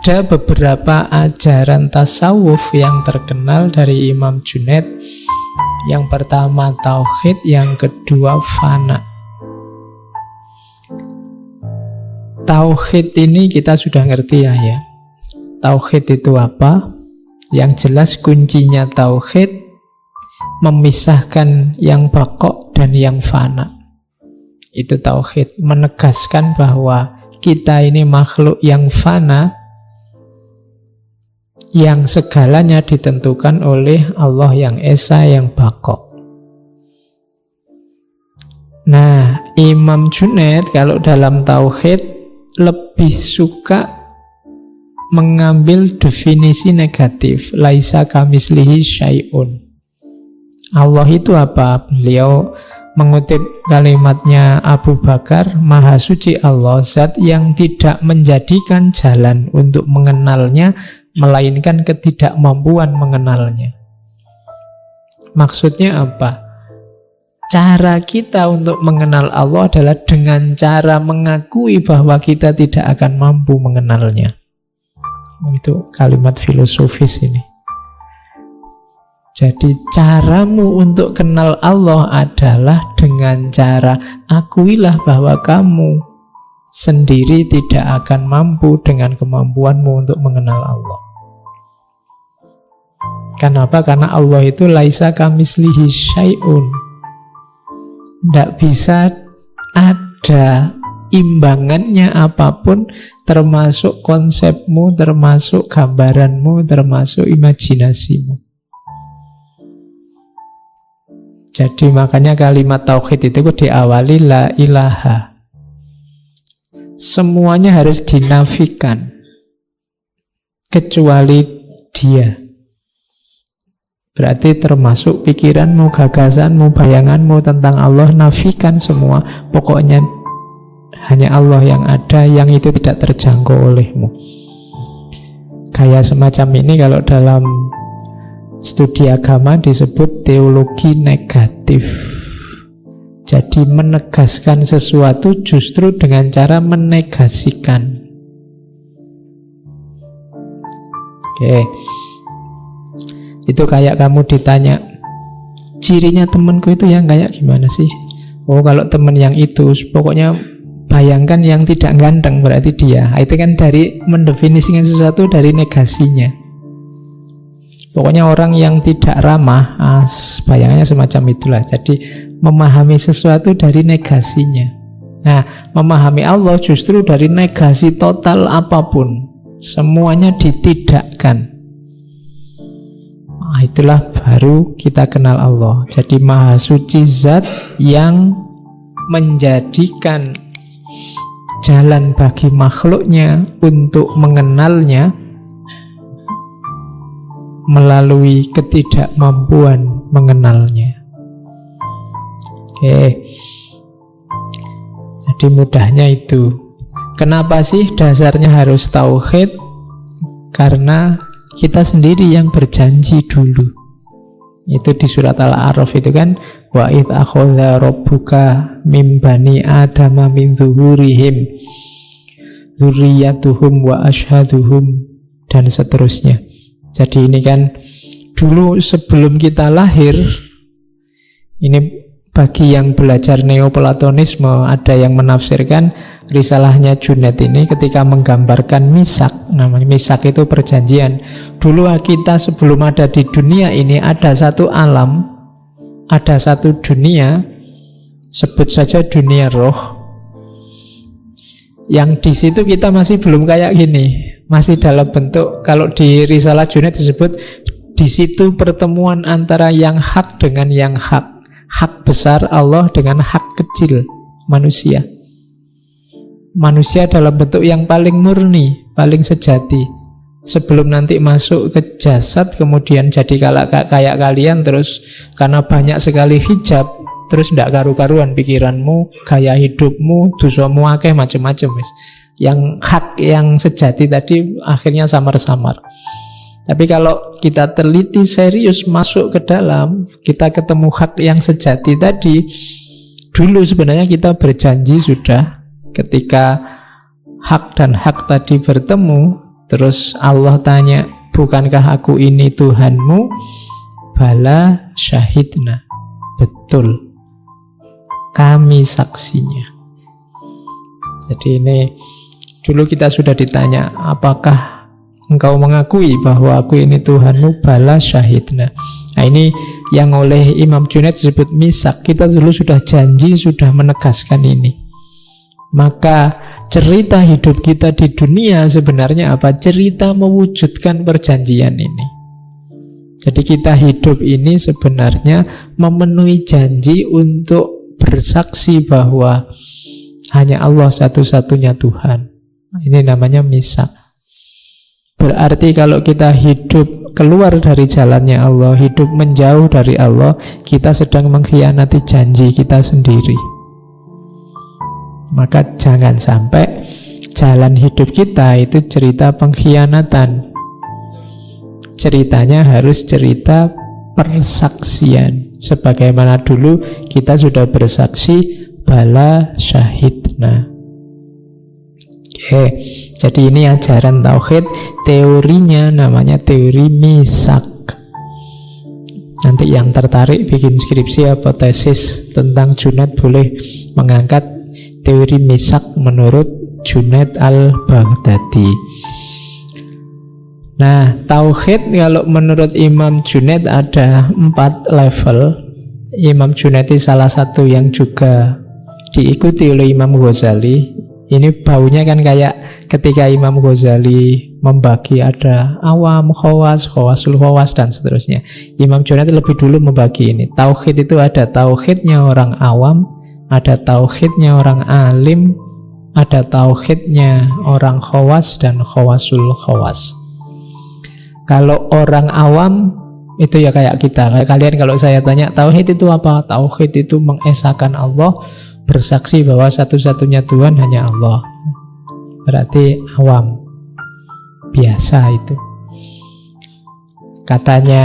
ada beberapa ajaran tasawuf yang terkenal dari Imam Junaid. Yang pertama tauhid, yang kedua fana. Tauhid ini kita sudah ngerti ya. Tauhid itu apa? Yang jelas kuncinya tauhid memisahkan yang baqo dan yang fana. Itu tauhid, menegaskan bahwa kita ini makhluk yang fana, yang segalanya ditentukan oleh Allah yang esa, yang baqo. Nah, Imam Junaid kalau dalam tauhid lebih suka mengambil definisi negatif. Laisa kamislihi syai'un. Allah itu apa? Beliau mengutip kalimatnya Abu Bakar, Maha suci Allah, zat yang tidak menjadikan jalan untuk mengenalnya, melainkan ketidakmampuan mengenalnya. Maksudnya apa? Cara kita untuk mengenal Allah adalah dengan cara mengakui bahwa kita tidak akan mampu mengenalnya. Itu kalimat filosofis ini. Jadi caramu untuk kenal Allah adalah dengan cara akuilah bahwa kamu sendiri tidak akan mampu dengan kemampuanmu untuk mengenal Allah. Kenapa? Karena Allah itu laisa kamislihi syai'un. Tidak bisa ada imbangannya apapun, termasuk konsepmu, termasuk gambaranmu, termasuk imajinasimu. Jadi makanya kalimat tauhid itu diawali la ilaha. Semuanya harus dinafikan kecuali dia. Berarti termasuk pikiranmu, gagasanmu, bayanganmu tentang Allah, nafikan semua. Pokoknya hanya Allah yang ada, yang itu tidak terjangkau olehmu. Kayak semacam ini kalau dalam studi agama disebut teologi negatif. Jadi menegaskan sesuatu justru dengan cara menegasikan. Oke. Itu kayak kamu ditanya, cirinya temanku itu yang kayak gimana sih? Oh, kalau teman yang itu, pokoknya bayangkan yang tidak ganteng, berarti dia. Itu kan dari mendefinisikan sesuatu dari negasinya. Pokoknya orang yang tidak ramah, bayangannya semacam itulah. Jadi memahami sesuatu dari negasinya. Nah, memahami Allah justru dari negasi total apapun. Semuanya ditidakkan. Nah, itulah baru kita kenal Allah. Jadi Maha Suci zat yang menjadikan jalan bagi makhluknya untuk mengenalnya melalui ketidakmampuan mengenalnya. Oke. Jadi mudahnya itu. Kenapa sih dasarnya harus tauhid? Karena kita sendiri yang berjanji dulu. Itu di surat Al-A'raf itu kan, wa idh akhadha rabbuka mim bani adama min zuhurihim dzurriyyatuhum wa ashhaduhum, dan seterusnya. Jadi ini kan dulu sebelum kita lahir, ini bagi yang belajar neoplatonisme, ada yang menafsirkan risalahnya Junaid ini ketika menggambarkan misak. Namanya misak itu perjanjian. Dulu kita sebelum ada di dunia ini ada satu alam, ada satu dunia, sebut saja dunia roh, yang di situ kita masih belum kayak gini, masih dalam bentuk, kalau di risalah Junaid disebut di situ pertemuan antara yang hak dengan yang hak. Hak besar Allah dengan hak kecil manusia. Manusia dalam bentuk yang paling murni, paling sejati. Sebelum nanti masuk ke jasad, kemudian jadi kayak kalian, terus karena banyak sekali hijab, terus tidak karu-karuan pikiranmu, gaya hidupmu, dosamu akeh macam-macam. Yang hak, yang sejati tadi akhirnya samar-samar. Tapi kalau kita teliti serius masuk ke dalam, kita ketemu hak yang sejati tadi. Dulu sebenarnya kita berjanji sudah, ketika hak dan hak tadi bertemu, Terus Allah tanya, bukankah aku ini Tuhanmu? Bala syahidna. Betul, kami saksinya. Jadi ini dulu kita sudah ditanya, apakah engkau mengakui bahwa aku ini Tuhanmu? Bala syahidna. Nah ini yang oleh Imam Junaid disebut misak. Kita dulu sudah janji, sudah menegaskan ini. Maka cerita hidup kita di dunia sebenarnya apa? Cerita mewujudkan perjanjian ini. Jadi kita hidup ini sebenarnya memenuhi janji untuk bersaksi bahwa hanya Allah satu-satunya Tuhan. Ini namanya misak. Berarti kalau kita hidup keluar dari jalannya Allah, hidup menjauh dari Allah, kita sedang mengkhianati janji kita sendiri. Maka jangan sampai jalan hidup kita itu cerita pengkhianatan. Ceritanya harus cerita persaksian. Sebagaimana dulu kita sudah bersaksi bala syahidna. Oke, jadi ini ajaran tauhid. Teorinya namanya teori misak. Nanti yang tertarik bikin skripsi atau tesis tentang Junaid boleh mengangkat teori misak menurut Junaid al-Baghdadi. Nah, tauhid kalau menurut Imam Junaid ada 4 level. Imam Junaid salah satu yang juga diikuti oleh Imam Ghazali. Ini baunya kan kayak ketika Imam Ghazali membagi ada awam, khawas, khawasul khawas, dan seterusnya. Imam Junaid lebih dulu membagi ini. Tauhid itu ada tauhidnya orang awam, ada tauhidnya orang alim, ada tauhidnya orang khawas dan khawasul khawas. Kalau orang awam itu ya kayak kita, kayak kalian kalau saya tanya tauhid itu apa? Tauhid itu mengesahkan Allah, bersaksi bahwa satu-satunya Tuhan hanya Allah. Berarti awam, biasa itu. Katanya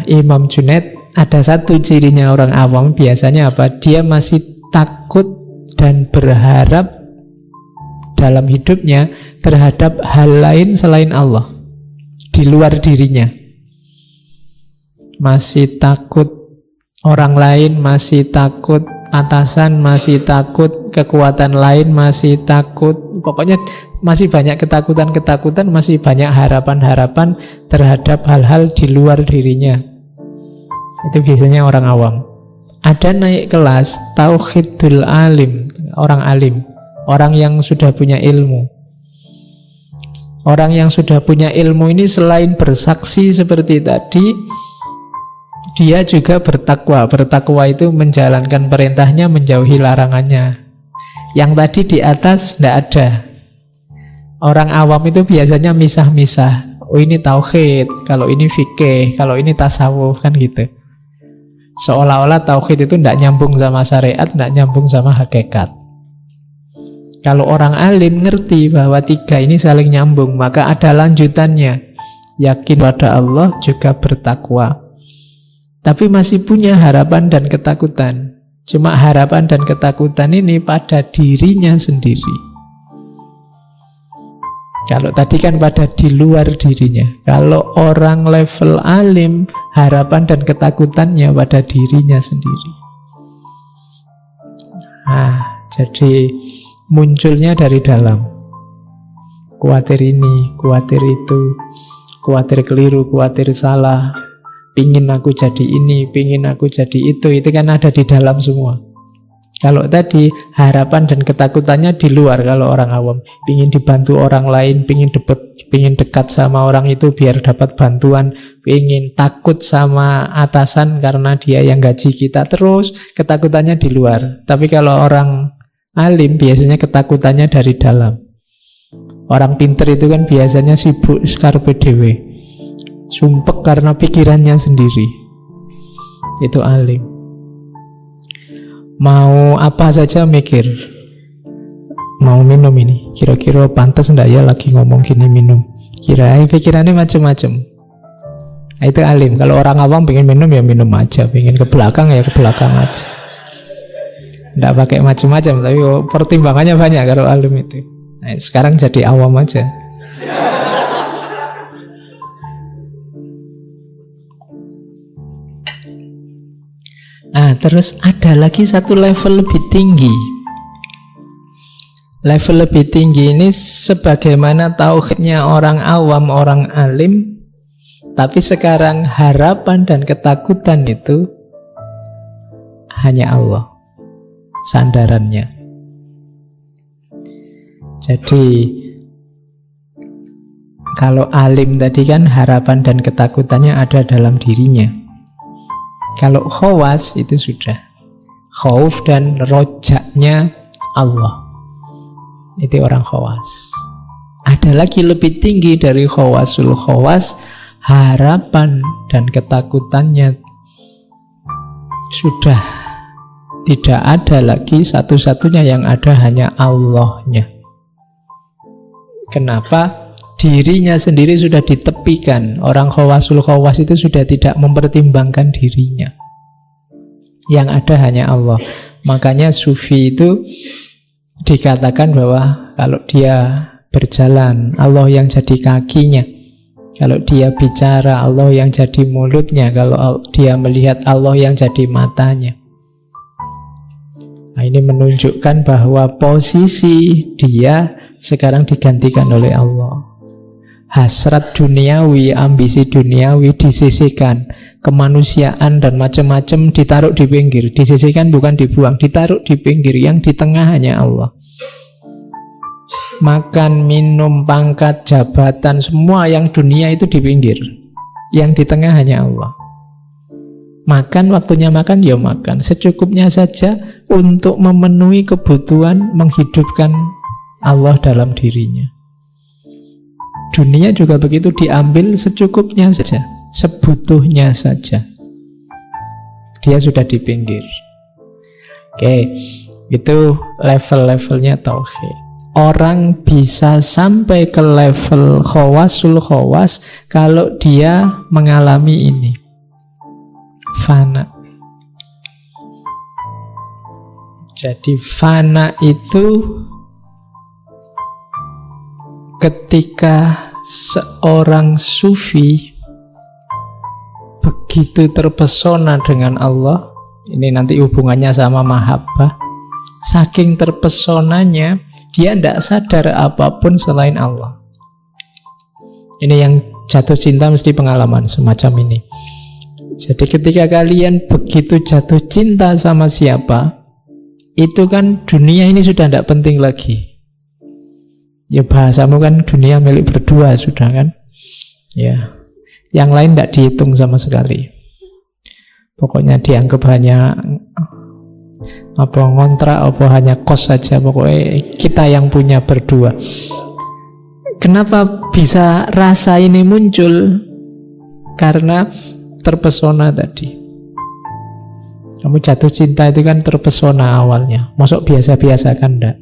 Imam Junaid, ada satu cirinya orang awam biasanya apa? Dia masih takut dan berharap dalam hidupnya terhadap hal lain selain Allah, di luar dirinya. Masih takut orang lain, masih takut atasan, masih takut kekuatan lain, masih takut, pokoknya masih banyak ketakutan-ketakutan, masih banyak harapan-harapan terhadap hal-hal di luar dirinya. Itu biasanya orang awam. Ada naik kelas tauhidul alim, orang alim, orang yang sudah punya ilmu. Orang yang sudah punya ilmu ini selain bersaksi seperti tadi, dia juga bertakwa. Bertakwa itu menjalankan perintahnya, menjauhi larangannya. Yang tadi di atas tidak ada. Orang awam itu biasanya misah-misah. Oh ini tauhid, kalau ini fikih, kalau ini tasawuf, kan gitu. Seolah-olah tauhid itu tidak nyambung sama syariat, tidak nyambung sama hakikat. Kalau orang alim ngerti bahwa 3 ini saling nyambung, maka ada lanjutannya. Yakin pada Allah juga bertakwa. Tapi masih punya harapan dan ketakutan. Cuma harapan dan ketakutan ini pada dirinya sendiri. Kalau tadi kan pada di luar dirinya. Kalau orang level alim, harapan dan ketakutannya pada dirinya sendiri. Nah, jadi munculnya dari dalam. Kuatir ini, kuatir itu, kuatir keliru, kuatir salah, pingin aku jadi ini, pingin aku jadi itu kan ada di dalam semua. Kalau tadi harapan dan ketakutannya di luar. Kalau orang awam pingin dibantu orang lain, pingin dekat sama orang itu biar dapat bantuan, pingin takut sama atasan karena dia yang gaji kita, terus ketakutannya di luar. Tapi kalau orang alim biasanya ketakutannya dari dalam. Orang pinter itu kan biasanya sibuk karpe dhewe, sumpek karena pikirannya sendiri. Itu alim. Mau apa saja mikir. Mau minum ini, kira-kira pantas enggak ya lagi ngomong gini minum. Pikirannya macam-macam. Nah, itu alim. Kalau orang awam pengen minum ya minum aja, pengen ke belakang ya ke belakang aja. Enggak pakai macam-macam, tapi pertimbangannya banyak kalau alim itu. Nah, sekarang jadi awam aja. Terus ada lagi satu level lebih tinggi. Level lebih tinggi ini sebagaimana tauhidnya orang awam, orang alim, tapi sekarang harapan dan ketakutan itu hanya Allah, sandarannya. Jadi kalau alim tadi kan harapan dan ketakutannya ada dalam dirinya. Kalau khawas itu sudah khauf dan rojaknya Allah. Itu orang khawas. Ada lagi lebih tinggi dari khawasul khawas, harapan dan ketakutannya sudah tidak ada lagi, satu-satunya yang ada hanya Allahnya. Kenapa? Dirinya sendiri sudah ditepikan. Orang khawasul khawas itu sudah tidak mempertimbangkan dirinya. Yang ada hanya Allah. Makanya sufi itu dikatakan bahwa kalau dia berjalan, Allah yang jadi kakinya. Kalau dia bicara, Allah yang jadi mulutnya. Kalau dia melihat, Allah yang jadi matanya. Nah, ini menunjukkan bahwa posisi dia sekarang digantikan oleh Allah. Hasrat duniawi, ambisi duniawi disisihkan, kemanusiaan dan macam-macam ditaruh di pinggir. Disisihkan bukan dibuang, ditaruh di pinggir. Yang di tengah hanya Allah. Makan, minum, pangkat, jabatan, semua yang dunia itu di pinggir. Yang di tengah hanya Allah. Makan, waktunya makan, ya makan secukupnya saja untuk memenuhi kebutuhan menghidupkan Allah dalam dirinya. Dunia juga begitu, diambil secukupnya saja, sebutuhnya saja. Dia sudah di pinggir. Oke, itu level-levelnya tauhid. Orang bisa sampai ke level khawasul khawas kalau dia mengalami ini, fana. Jadi fana itu ketika seorang sufi begitu terpesona dengan Allah. Ini nanti hubungannya sama mahabbah. Saking terpesonanya, dia tidak sadar apapun selain Allah. Ini yang jatuh cinta mesti pengalaman semacam ini. Jadi ketika kalian begitu jatuh cinta sama siapa, itu kan dunia ini sudah tidak penting lagi. Ya bahasamu kan dunia milik berdua sudah kan. Ya, yang lain tidak dihitung sama sekali. Pokoknya dianggap hanya ngontrak, hanya kos saja. Pokoknya kita yang punya berdua. Kenapa bisa rasa ini muncul? Karena terpesona tadi. Kamu jatuh cinta itu kan terpesona awalnya. Masuk biasa-biasa kan enggak?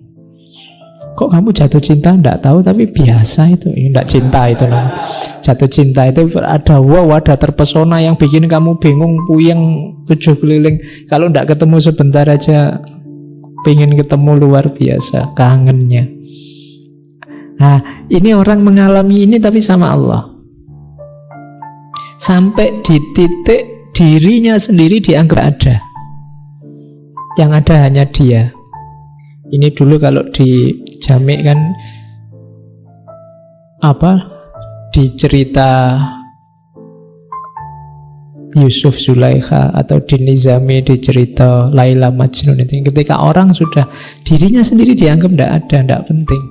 Kok kamu jatuh cinta? Enggak tahu, tapi biasa itu. Enggak cinta itu namanya. Jatuh cinta itu ada wow, ada terpesona yang bikin kamu bingung, puyeng, 7 keliling. Kalau enggak ketemu sebentar aja, pengen ketemu luar biasa, kangennya. Nah, ini orang mengalami ini tapi sama Allah. Sampai di titik dirinya sendiri dianggap ada. Yang ada hanya dia. Ini dulu kalau di Jamik kan di cerita Yusuf Zulaikha atau di Nizami di cerita Laila Majnun itu, ketika orang sudah dirinya sendiri dianggap tidak ada, tidak penting.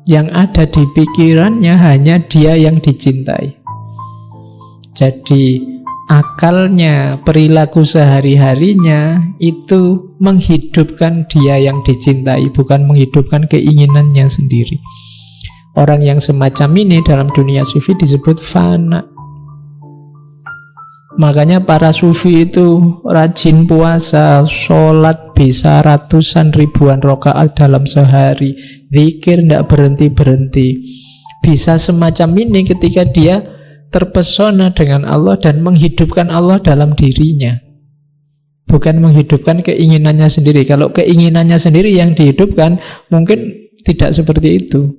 Yang ada di pikirannya hanya dia yang dicintai. Jadi akalnya, perilaku sehari-harinya itu menghidupkan dia yang dicintai, bukan menghidupkan keinginannya sendiri. Orang yang semacam ini dalam dunia sufi disebut fana. Makanya para sufi itu rajin puasa, sholat bisa ratusan ribuan rakaat dalam sehari, zikir tidak berhenti-berhenti. Bisa semacam ini ketika dia terpesona dengan Allah dan menghidupkan Allah dalam dirinya, bukan menghidupkan keinginannya sendiri. Kalau keinginannya sendiri yang dihidupkan, mungkin tidak seperti itu.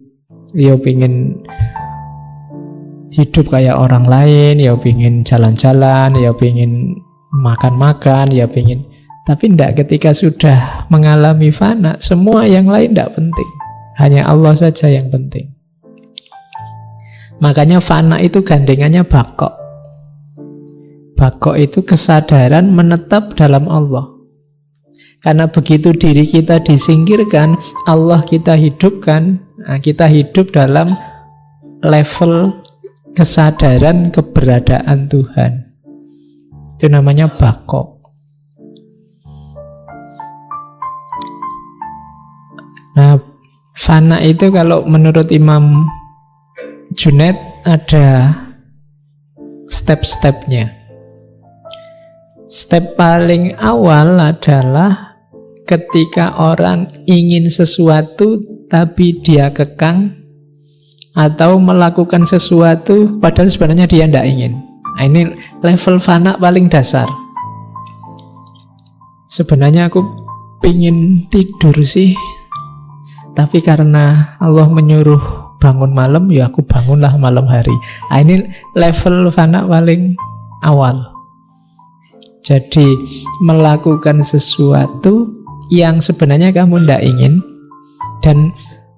Ya pengen hidup kayak orang lain, ya pengen jalan-jalan, ya pengen makan-makan, ya pengen. Tapi tidak, ketika sudah mengalami fana, semua yang lain tidak penting. Hanya Allah saja yang penting. Makanya fana itu gandengannya bakok. Bakok itu kesadaran menetap dalam Allah. Karena begitu diri kita disingkirkan, Allah kita hidupkan. Nah, kita hidup dalam level kesadaran keberadaan Tuhan. Itu namanya bakok. Nah, fana itu kalau menurut Imam Junaid ada step-stepnya. Step paling awal adalah ketika orang ingin sesuatu tapi dia kekang, atau melakukan sesuatu padahal sebenarnya dia tidak ingin. Nah, ini level fana paling dasar. Sebenarnya aku pingin tidur sih, tapi karena Allah menyuruh bangun malam, ya aku bangunlah malam hari. Nah, ini level fana paling awal. Jadi melakukan sesuatu yang sebenarnya kamu tidak ingin, dan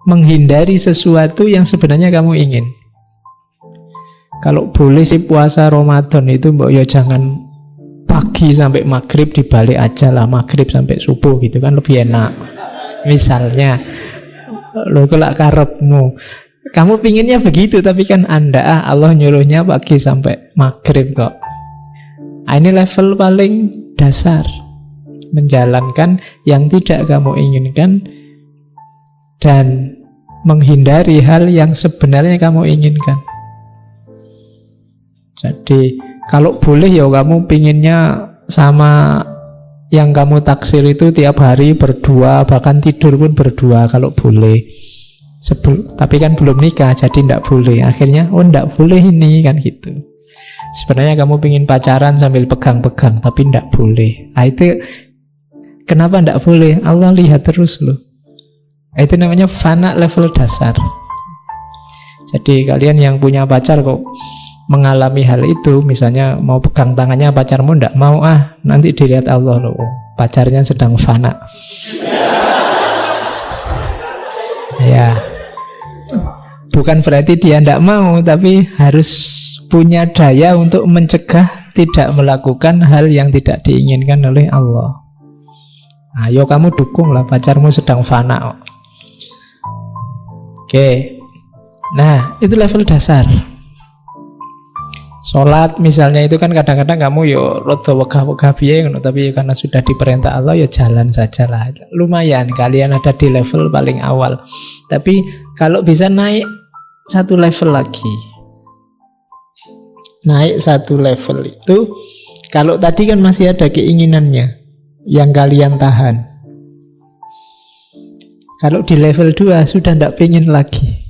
menghindari sesuatu yang sebenarnya kamu ingin. Kalau boleh sih puasa Ramadan itu mbok ya jangan pagi sampai maghrib, dibalik aja lah, maghrib sampai subuh gitu kan lebih enak. Misalnya lo kelak karepmu, kamu pinginnya begitu, tapi kan Anda Allah nyuruhnya pagi sampai maghrib kok. Ini level paling dasar, menjalankan yang tidak kamu inginkan dan menghindari hal yang sebenarnya kamu inginkan. Jadi kalau boleh ya kamu pinginnya sama yang kamu taksir itu tiap hari berdua, bahkan tidur pun berdua kalau boleh. Tapi kan belum nikah, jadi tidak boleh. Akhirnya tidak boleh ini kan gitu. Sebenarnya kamu pingin pacaran sambil pegang-pegang, tapi tidak boleh. Nah, itu kenapa tidak boleh? Allah lihat terus loh. Itu namanya fana level dasar. Jadi kalian yang punya pacar kok mengalami hal itu, misalnya mau pegang tangannya pacarmu tidak mau, nanti dilihat Allah loh, pacarnya sedang fana. Ya, bukan berarti dia tidak mau, tapi harus punya daya untuk mencegah tidak melakukan hal yang tidak diinginkan oleh Allah. Ayo kamu dukunglah pacarmu sedang fana. Oke, nah itu level dasar. Sholat misalnya itu kan kadang-kadang kamu yo rada wegah-wegah piye ngono, tapi karena sudah diperintah Allah ya jalan saja lah. Lumayan kalian ada di level paling awal. Tapi kalau bisa naik satu level lagi, naik satu level itu, kalau tadi kan masih ada keinginannya yang kalian tahan. Kalau di level 2 sudah tidak pengen lagi.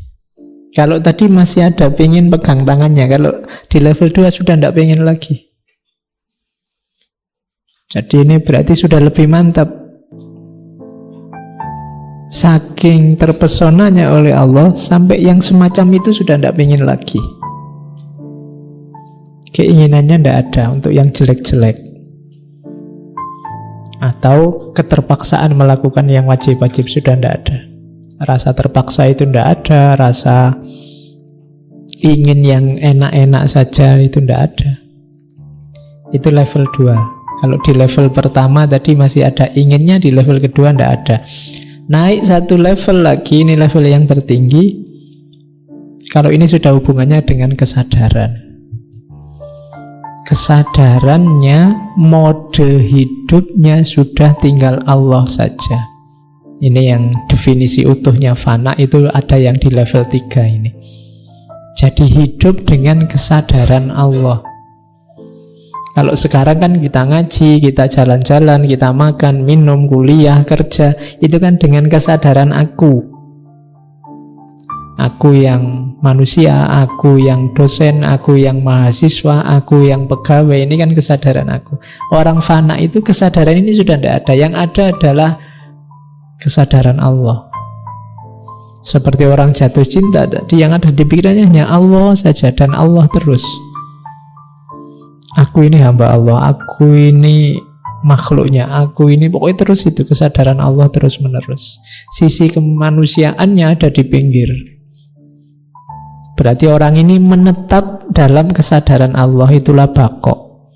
Kalau tadi masih ada pengen pegang tangannya, kalau di level 2 sudah tidak pengen lagi. Jadi ini berarti sudah lebih mantap. Saking terpesonanya oleh Allah, sampai yang semacam itu sudah tidak pengen lagi. Keinginannya tidak ada untuk yang jelek-jelek, atau keterpaksaan melakukan yang wajib-wajib sudah tidak ada. Rasa terpaksa itu tidak ada, rasa ingin yang enak-enak saja itu tidak ada. Itu level 2. Kalau di level pertama tadi masih ada inginnya, di level kedua tidak ada. Naik satu level lagi, ini level yang tertinggi. Kalau ini sudah hubungannya dengan kesadaran. Kesadarannya, mode hidupnya sudah tinggal Allah saja. Ini yang definisi utuhnya fana, itu ada yang di level 3 ini. Jadi hidup dengan kesadaran Allah. Kalau sekarang kan kita ngaji, kita jalan-jalan, kita makan, minum, kuliah, kerja, itu kan dengan kesadaran aku. Aku yang manusia, aku yang dosen, aku yang mahasiswa, aku yang pegawai. Ini kan kesadaran aku. Orang fana itu kesadaran ini sudah tidak ada. Yang ada adalah kesadaran Allah. Seperti orang jatuh cinta tadi, yang ada di pikirannya hanya Allah saja dan Allah terus. Aku ini hamba Allah, aku ini makhluknya, aku ini, pokoknya terus itu kesadaran Allah terus menerus. Sisi kemanusiaannya ada di pinggir. Berarti orang ini menetap dalam kesadaran Allah, itulah bako.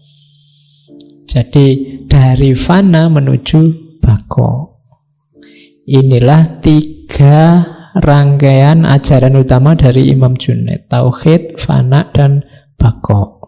Jadi dari fana menuju bako. Inilah 3 rangkaian ajaran utama dari Imam Junaid: tauhid, fana, dan bako.